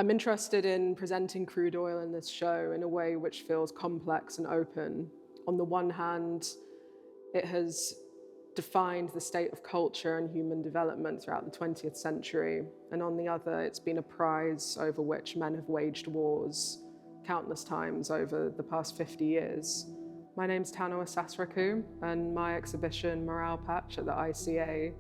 I'm interested in presenting crude oil in this show in a way which feels complex and open. On the one hand, it has defined the state of culture and human development throughout the 20th century, and on the other, it's been a prize over which men have waged wars countless times over the past 50 years. My name's Tanoa Sasraku, and my exhibition Morale Patch at the ICA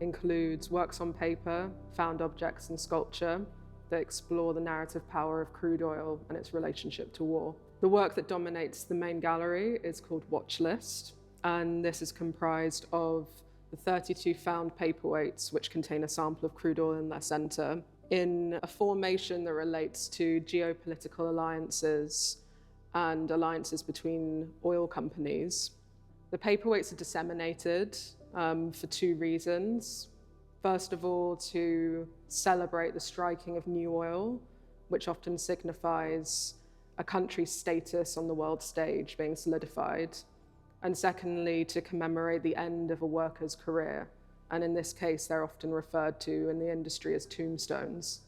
includes works on paper, found objects and sculpture that explore the narrative power of crude oil and its relationship to war. The work that dominates the main gallery is called Watch List, and this is comprised of the 32 found paperweights which contain a sample of crude oil in their center in a formation that relates to geopolitical alliances and alliances between oil companies. The paperweights are disseminated for two reasons. First of all, to celebrate the striking of new oil, which often signifies a country's status on the world stage being solidified. And secondly, to commemorate the end of a worker's career. And in this case, they're often referred to in the industry as tombstones.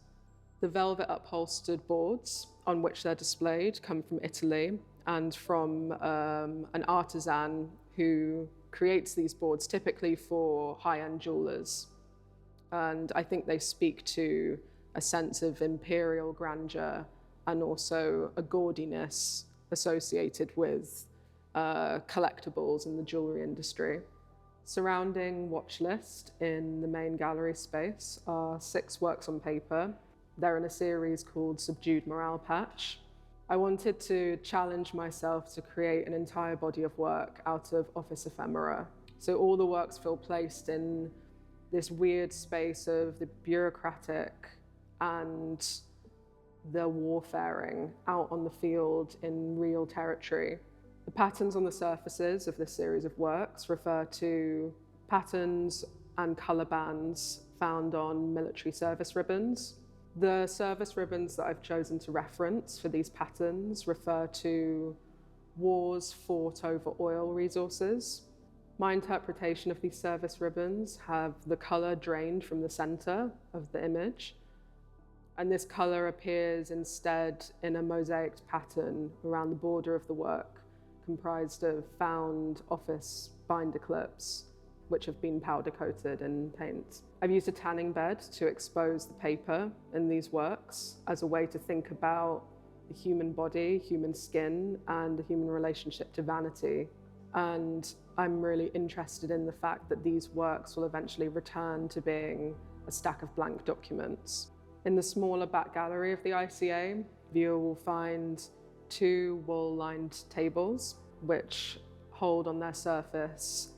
The velvet upholstered boards on which they're displayed come from Italy and from an artisan who creates these boards typically for high-end jewelers. And I think they speak to a sense of imperial grandeur and also a gaudiness associated with collectibles in the jewelry industry. Surrounding Watch List in the main gallery space are 6 works on paper. They're in a series called Subdued Morale Patch. I wanted to challenge myself to create an entire body of work out of office ephemera. So all the works feel placed in this weird space of the bureaucratic and the warfaring out on the field in real territory. The patterns on the surfaces of this series of works refer to patterns and colour bands found on military service ribbons. The service ribbons that I've chosen to reference for these patterns refer to wars fought over oil resources. My interpretation of these service ribbons have the colour drained from the centre of the image, and this colour appears instead in a mosaicked pattern around the border of the work, comprised of found office binder clips, which have been powder coated in paint. I've used a tanning bed to expose the paper in these works as a way to think about the human body, human skin, and the human relationship to vanity. And I'm really interested in the fact that these works will eventually return to being a stack of blank documents. In the smaller back gallery of the ICA, viewer will find 2 wool-lined tables, which hold on their surface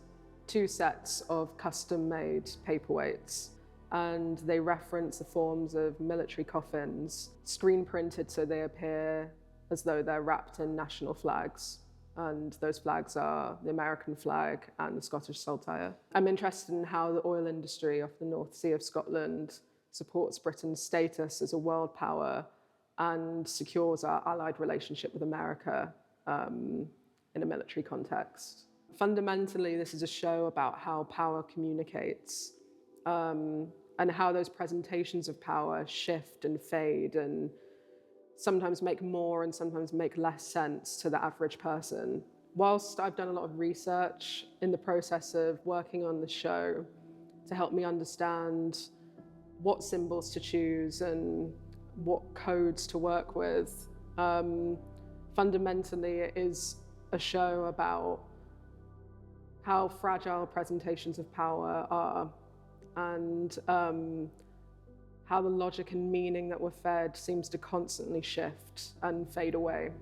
2 sets of custom-made paperweights, and they reference the forms of military coffins, screen-printed so they appear as though they're wrapped in national flags. And those flags are the American flag and the Scottish saltire. I'm interested in how the oil industry off the North Sea of Scotland supports Britain's status as a world power and secures our allied relationship with America in a military context. Fundamentally, this is a show about how power communicates and how those presentations of power shift and fade and sometimes make more and sometimes make less sense to the average person. Whilst I've done a lot of research in the process of working on the show to help me understand what symbols to choose and what codes to work with, fundamentally it is a show about how fragile presentations of power are and how the logic and meaning that we're fed seems to constantly shift and fade away.